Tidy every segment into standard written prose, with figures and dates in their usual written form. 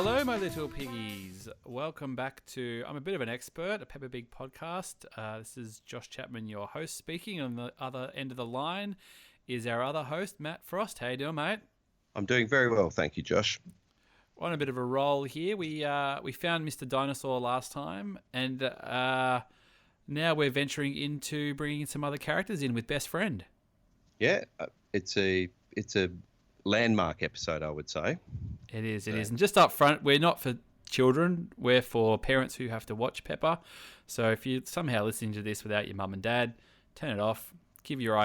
Hello, my little piggies. Welcome back to I'm a Bit of an Expert, a Peppa Pig podcast. This is Josh Chapman, your host, speaking. On the other end of the line is our other host, Matt Frost. How you doing, mate? I'm doing very well, thank you, Josh. We're on a bit of a roll here. We found Mr. Dinosaur last time, and now we're venturing into bringing some other characters in with Best Friend. Yeah, it's a landmark episode, I would say. It is. And just up front, we're not for children. We're for parents who have to watch Peppa. So if you're somehow listening to this without your mum and dad, turn it off. Give your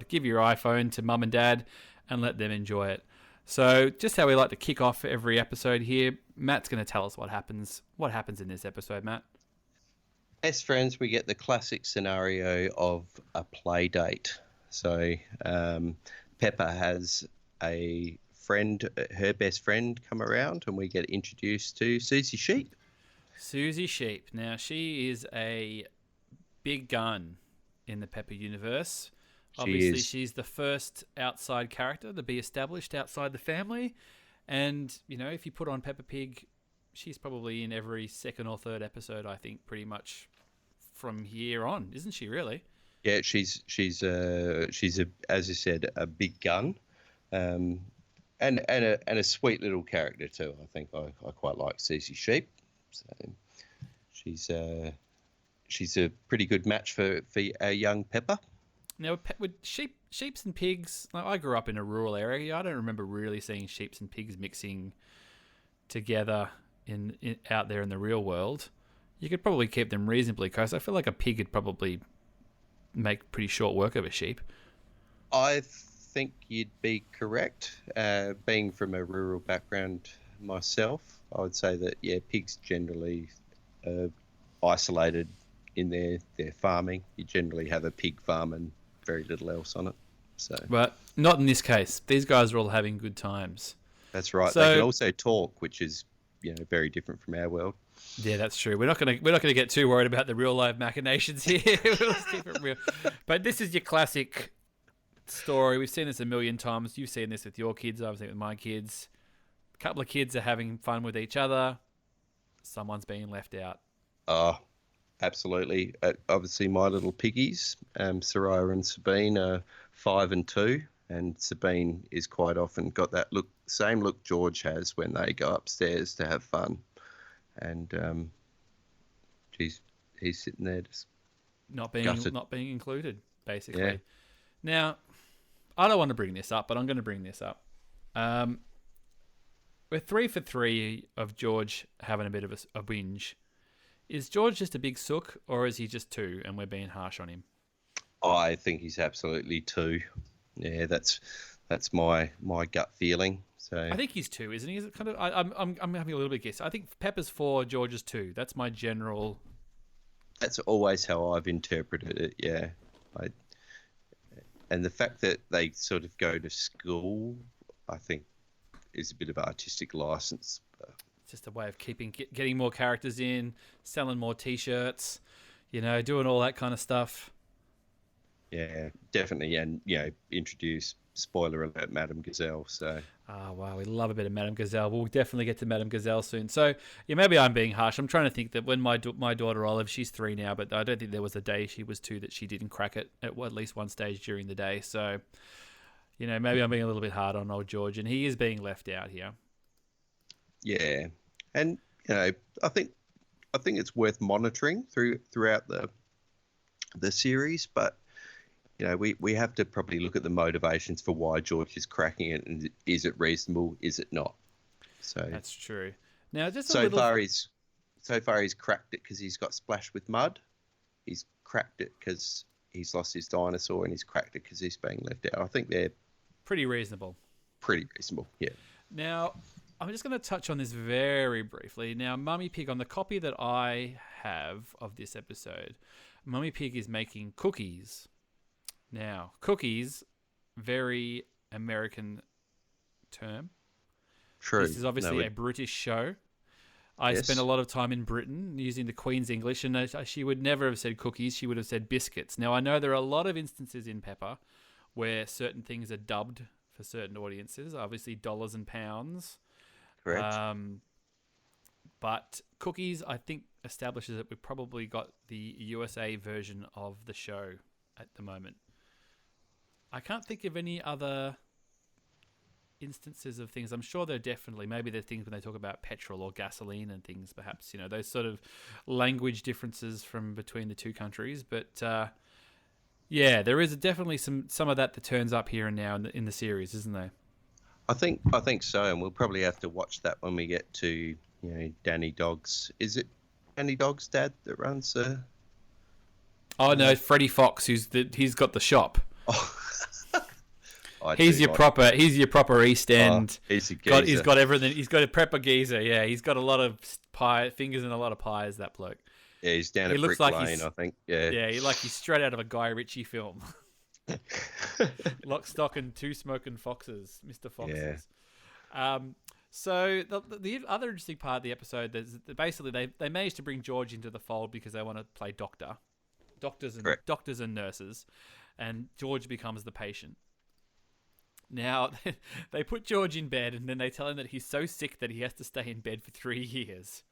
give your iPhone to mum and dad and let them enjoy it. So just how we like to kick off every episode here, Matt's going to tell us what happens. What happens in this episode, Matt? Best friends, we get the classic scenario of a play date. So Peppa has a friend, her best friend, come around, and we get introduced to Suzy Sheep. Suzy Sheep. Now, she is a big gun in the Peppa universe. Obviously, she's the first outside character to be established outside the family. And, you know, if you put on Peppa Pig, she's probably in every second or third episode, I think, pretty much from here on, isn't she, really? Yeah, she's as you said, a big gun. And a sweet little character too. I think I quite like Suzy Sheep. So she's a pretty good match for a young Peppa. Now with sheeps and pigs, like I grew up in a rural area. I don't remember really seeing sheeps and pigs mixing together in out there in the real world. You could probably keep them reasonably close. I feel like a pig could probably make pretty short work of a sheep. I think you'd be correct. Being from a rural background myself, I would say that, yeah, pigs generally isolated in their farming. You generally have a pig farm and very little else on it. So, but not in this case. These guys are all having good times. That's right. So, they can also talk, which is, you know, very different from our world. Yeah, that's true. We're not gonna get too worried about the real life machinations here. Let's keep it real. But this is your classic story. We've seen this a million times. You've seen this with your kids. I've seen it with my kids. A couple of kids are having fun with each other. Someone's being left out. Oh, absolutely. Obviously, my little piggies, Soraya and Sabine, are 5 and 2, and Sabine is quite often got that same look George has when they go upstairs to have fun, and he's sitting there just not being included, basically. Yeah. Now, I don't want to bring this up, but I'm going to bring this up. We're 3 for 3 of George having a bit of a whinge. Is George just a big sook, or is he just 2 and we're being harsh on him? I think he's absolutely 2. Yeah, that's my gut feeling. So I think he's 2, isn't he? Is it kind of? I'm having a little bit guess. I think Peppa's 4, George is 2. That's my general. That's always how I've interpreted it. Yeah, and the fact that they sort of go to school, I think, is a bit of artistic license. It's just a way of getting more characters in, selling more T-shirts, doing all that kind of stuff. Yeah, definitely, and introduce, spoiler alert, Madame Gazelle. So, wow, we love a bit of Madame Gazelle. We'll definitely get to Madame Gazelle soon. So, yeah, maybe I'm being harsh. I'm trying to think that when my daughter Olive, she's 3 now, but I don't think there was a day she was 2 that she didn't crack it at least one stage during the day. So, maybe I'm being a little bit hard on old George, and he is being left out here. Yeah, and I think it's worth monitoring throughout the series, but. We have to probably look at the motivations for why George is cracking it, and is it reasonable? Is it not? So that's true. Now, just so far he's cracked it because he's got splashed with mud. He's cracked it because he's lost his dinosaur, and he's cracked it because he's being left out. I think they're pretty reasonable. Pretty reasonable, yeah. Now, I'm just going to touch on this very briefly. Now, Mummy Pig, on the copy that I have of this episode, Mummy Pig is making cookies. Now, cookies, very American term. True. This is obviously a British show. I spent a lot of time in Britain using the Queen's English, and she would never have said cookies. She would have said biscuits. Now, I know there are a lot of instances in Peppa where certain things are dubbed for certain audiences, obviously dollars and pounds. Correct. But Cookies, I think, establishes that we've probably got the USA version of the show at the moment. I can't think of any other instances of things. I'm sure there are definitely, maybe there are things when they talk about petrol or gasoline and things, perhaps, those sort of language differences from between the two countries. But yeah, there is definitely some of that turns up here and now in the series, isn't there? I think so, and we'll probably have to watch that when we get to Danny Dogg's. Is it Danny Dogg's dad that runs the? Oh no, Freddie Fox, he's got the shop. Oh. He's your proper East End. He's a geezer. He's got everything. He's got a prepper geezer. Yeah, he's got a lot of fingers and a lot of pies. That bloke. Yeah, he's down at Brick Lane, I think. Yeah. Yeah, he's straight out of a Guy Ritchie film. Lock, Stock, and Two Smoking Foxes, Mr. Foxes. Yeah. So the other interesting part of the episode is that basically they managed to bring George into the fold because they want to play doctors and nurses, and George becomes the patient. Now, they put George in bed, and then they tell him that he's so sick that he has to stay in bed for 3 years.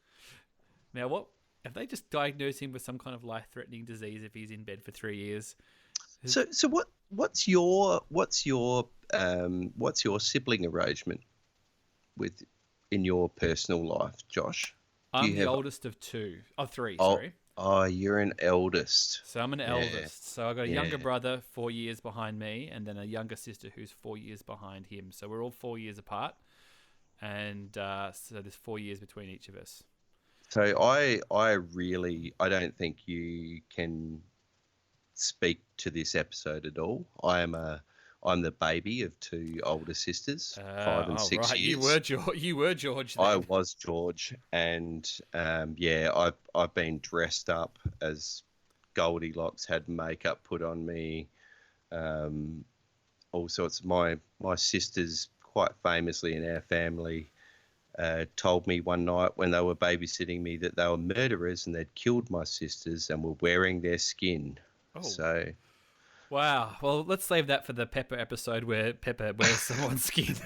Now, what have they just diagnosed him with some kind of life-threatening disease if he's in bed for 3 years? So what's your sibling arrangement in your personal life, Josh? I'm the oldest of three. Sorry. Oh, you're an eldest. So I'm an eldest. So I've got a younger brother 4 years behind me, and then a younger sister who's 4 years behind him. So we're all 4 years apart, and so there's 4 years between each of us. So I don't think you can speak to this episode at all. I'm the baby of two older sisters, 5 and 6 years. You were George. Then. I was George, and I've been dressed up as Goldilocks, had makeup put on me, all sorts. My sisters, quite famously in our family, told me one night when they were babysitting me that they were murderers and they'd killed my sisters and were wearing their skin. Oh. So. Wow. Well, let's save that for the Peppa episode where Peppa wears someone's skin.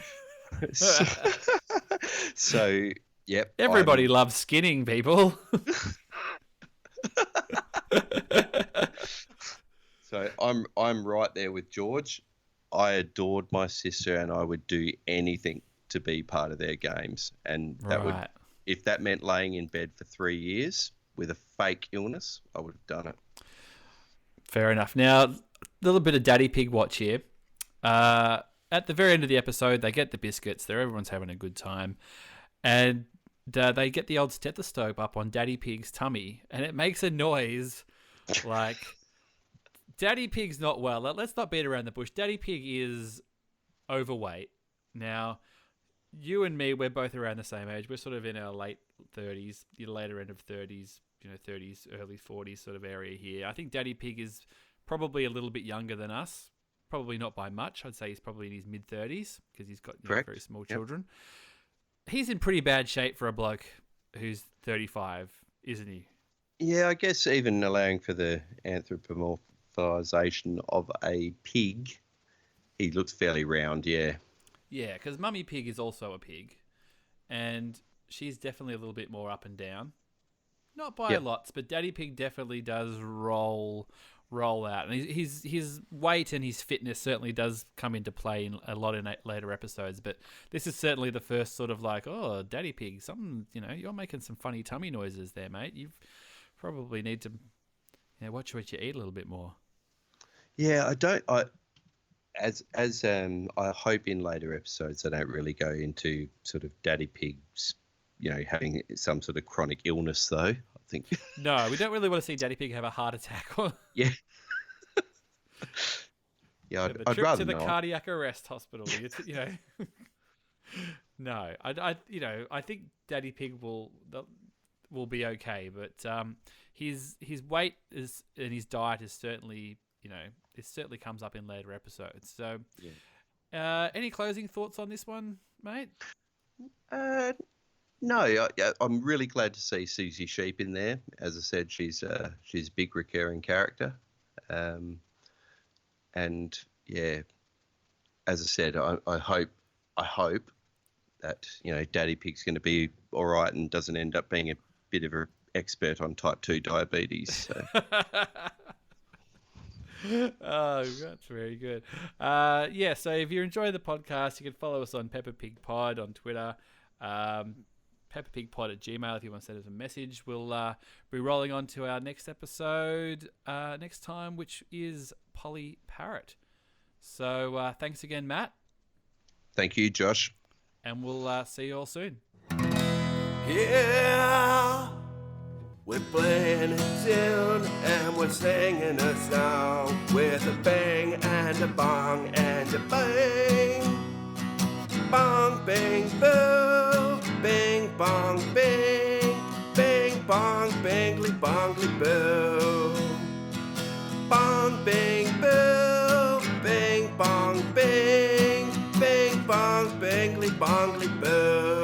So, yep. Everybody loves skinning people. So I'm right there with George. I adored my sister, and I would do anything to be part of their games. And that would, if that meant laying in bed for 3 years with a fake illness, I would have done it. Fair enough. Now, a little bit of Daddy Pig watch here. At the very end of the episode, they get the biscuits. Everyone's having a good time. And they get the old stethoscope up on Daddy Pig's tummy. And it makes a noise like... Daddy Pig's not well. Let's not beat around the bush. Daddy Pig is overweight. Now, you and me, we're both around the same age. We're sort of in our late 30s, later end of 30s, 30s, early 40s sort of area here. I think Daddy Pig is probably a little bit younger than us. Probably not by much. I'd say he's probably in his mid-30s because he's got very small children. He's in pretty bad shape for a bloke who's 35, isn't he? Yeah, I guess even allowing for the anthropomorphization of a pig, he looks fairly round, yeah. Yeah, because Mummy Pig is also a pig, and she's definitely a little bit more up and down. Not by lots, but Daddy Pig definitely does roll out. And his weight and his fitness certainly does come into play in a lot in later episodes, but this is certainly the first sort of like, oh, Daddy Pig, you're making some funny tummy noises there, mate. You probably need to watch what you eat a little bit more. Yeah, I hope in later episodes I don't really go into sort of Daddy Pig's, having some sort of chronic illness though. I think. No, we don't really want to see Daddy Pig have a heart attack. Yeah. Yeah, I'd rather to the not. Cardiac arrest hospital. No, I think Daddy Pig will be okay, but his weight and his diet is certainly, it certainly comes up in later episodes. So, any closing thoughts on this one, mate? No, I'm really glad to see Suzy Sheep in there. As I said, she's a big recurring character, and yeah, as I said, I hope that Daddy Pig's going to be all right and doesn't end up being a bit of an expert on type 2 diabetes. So. Oh, that's very good. So if you enjoy the podcast, you can follow us on Peppa Pig Pod on Twitter, peppapigpod@gmail if you want to send us a message. We'll be rolling on to our next episode next time, which is Polly Parrot. So thanks again, Matt. Thank you, Josh. And we'll see you all soon. Yeah, we're playing a tune and we're singing a song with a bang and a bong and a bang. Bong, bang, boo, bing, bong, bing, bing, bong, bingly, bongly, boo. Bong, bing, boo, bing, bong, bing, bing, bong, bingly, bongly, boo.